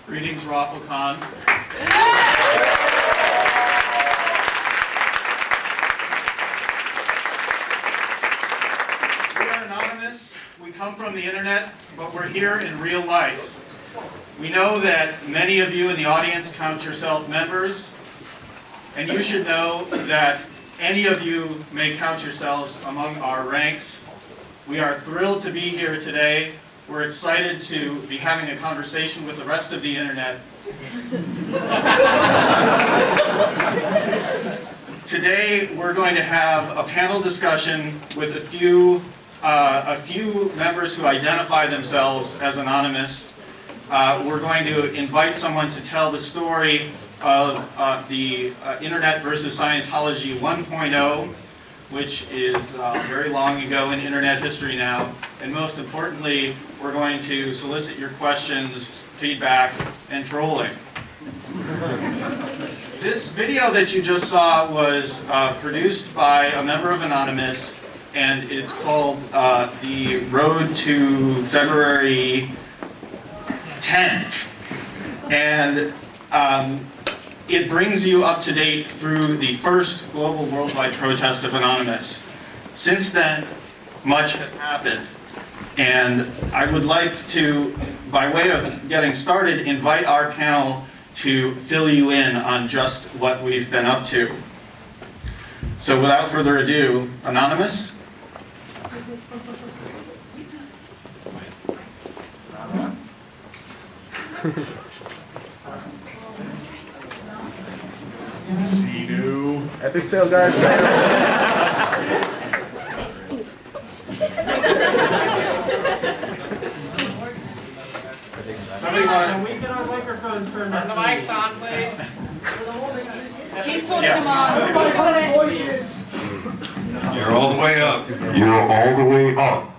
Greetings, Roflcon. We are anonymous. We come from the internet, but we're here in real life. We know that many of you in the audience count yourself members, and you should know that any of you may count yourselves among our ranks. We are thrilled to be here today. We're excited to be having a conversation with the rest of the internet. Today we're going to have a panel discussion with a few members who identify themselves as anonymous. We're going to invite someone to tell the story of the Internet versus Scientology 1.0, which is very long ago in internet history now. And most importantly, we're going to solicit your questions, feedback, and trolling. This video that you just saw was produced by a member of Anonymous, and it's called The Road to February 10th. And it brings you up to date through the first global worldwide protest of Anonymous. Since then, much has happened. And I would like to, by way of getting started, invite our panel to fill you in on just what we've been up to. So without further ado, Anonymous? See-do. Epic fail, guys. Somebody want Can we get our microphones turned on? Turn the mics on, please. He's turning them on. Voices. You're all the way up. You're all the way up.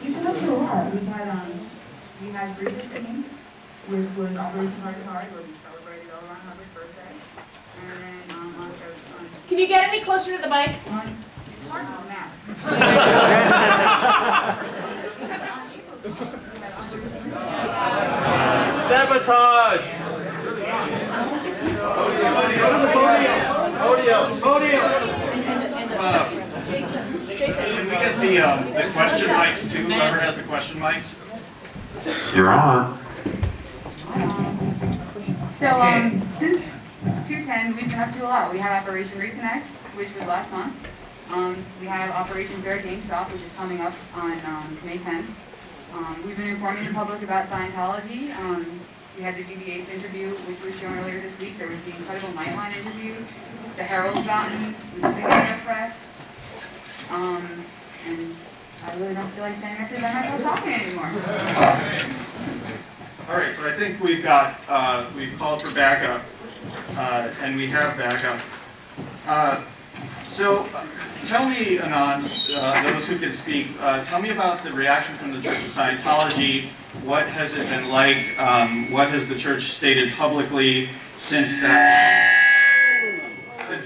You can up to a lot. We had Bridget singing, which was Operation Hard where we celebrated all around Hubbard's birthday. And then on Can you get any closer to the mic? Matt. Sabotage! Podium! Can we get the question mics too? Whoever has the question mics? You're on. So since 210, we've been up to a lot. We had Operation Reconnect, which was last month. We have Operation Fair GameStop, which is coming up on May 10th. We've been informing the public about Scientology. We had the DBH interview, which was shown earlier this week. There was the incredible Nightline interview, the Herald Fountain, which was the Internet Press. And I really don't feel like standing up to them and not talking anymore. All right, so I think we've called for backup, and we have backup. Tell me, Anons, those who can speak, tell me about the reaction from the Church of Scientology. What has it been like? What has the church stated publicly since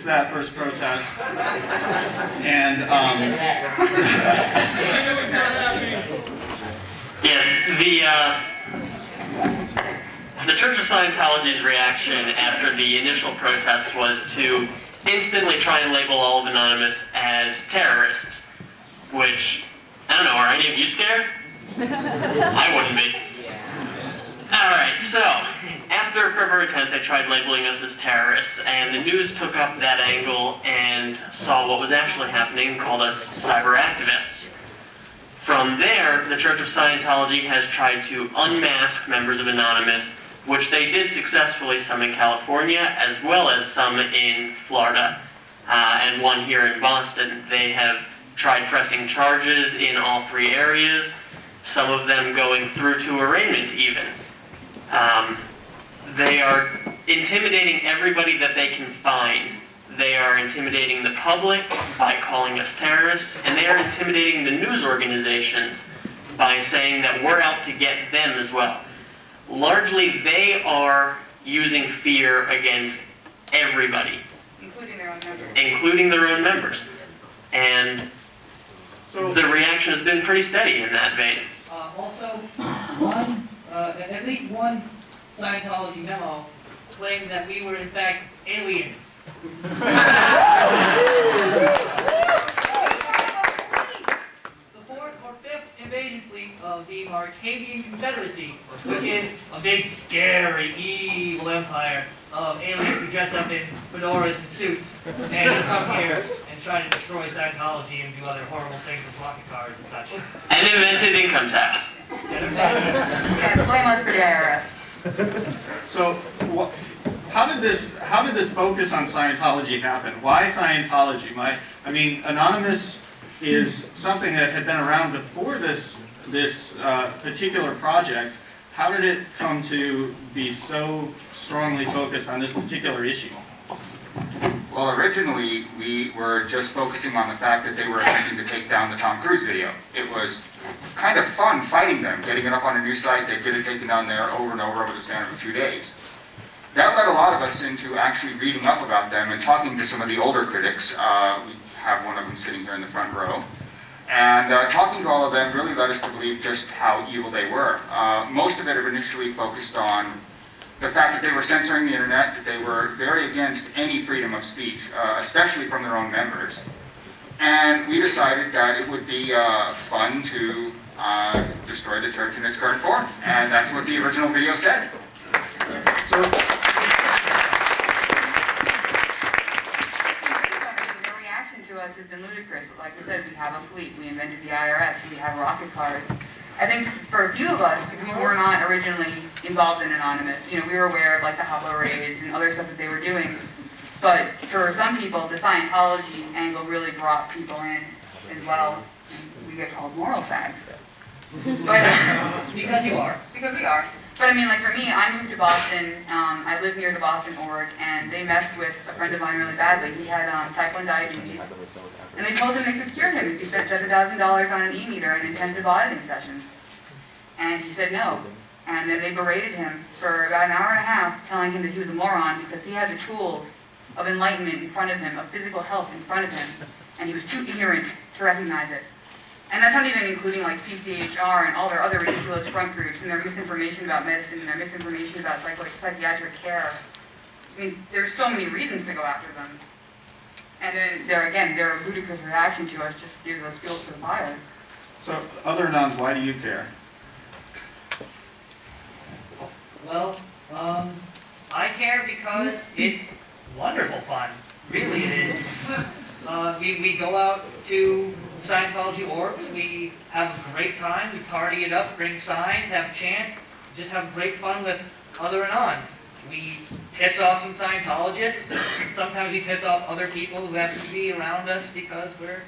that first protest? And Yes, the Church of Scientology's reaction after the initial protest was to instantly try and label all of Anonymous as terrorists, which, I don't know, are any of you scared? I wouldn't be. Alright, so, after February 10th, they tried labeling us as terrorists, and the news took up that angle and saw what was actually happening and called us cyber activists. From there, the Church of Scientology has tried to unmask members of Anonymous, which they did successfully, some in California, as well as some in Florida, and one here in Boston. They have tried pressing charges in all three areas, some of them going through to arraignment even. They are intimidating everybody that they can find. They are intimidating the public by calling us terrorists, and they are intimidating the news organizations by saying that we're out to get them as well. Largely, they are using fear against everybody, Including their own members. including their own members. And So, the reaction has been pretty steady in that vein. Also, at least one Scientology memo claimed that we were in fact aliens. The fourth or fifth invasion fleet of the Marcavian Confederacy, which is a big, scary, evil empire of aliens who dress up in fedoras and suits and come here and try to destroy Scientology and do other horrible things with rocket cars and such. And invented income tax. Yeah, blame us for the IRS. so how did this focus on Scientology happen? Why Scientology? I mean, Anonymous is something that had been around before this particular project. How did it come to be so strongly focused on this particular issue? Well, originally, we were just focusing on the fact that they were attempting to take down the Tom Cruise video. It was kind of fun fighting them, getting it up on a new site. They get it taken down there over and over the span of a few days. That led a lot of us into actually reading up about them and talking to some of the older critics. We have one of them sitting here in the front row. And talking to all of them really led us to believe just how evil they were. Most of it initially focused on the fact that they were censoring the internet, that they were very against any freedom of speech, especially from their own members. And we decided that it would be fun to destroy the church in its current form. And that's what the original video said. So, Their reaction to us has been ludicrous. Like we said, we have a fleet, we invented the IRS, we have rocket cars. I think for a few of us, we were not originally involved in Anonymous. You know, we were aware of like the Hopper raids and other stuff that they were doing. But for some people, the Scientology angle really brought people in as well. And we get called moral fags. But Because you are. because we are. But I mean, like for me, I moved to Boston. I live near the Boston org, and they messed with a friend of mine really badly. He had type 1 diabetes, and they told him they could cure him if he spent $7,000 on an e-meter and intensive auditing sessions. And he said no. And then they berated him for about an hour and a half, telling him that he was a moron because he had the tools of enlightenment in front of him, of physical health in front of him, and he was too ignorant to recognize it. And that's not even including like CCHR and all their other ridiculous front groups and their misinformation about medicine and their misinformation about psychiatric care. I mean, there's so many reasons to go after them. And then their ludicrous reaction to us just gives us fuel to the fire. so other nuns, why do you care? Well, I care because it's wonderful fun. Really it is. We go out to Scientology orgs, we have a great time, we party it up, bring signs, have chants, just have great fun with other Anons. We piss off some Scientologists, sometimes we piss off other people who happen to be around us because we're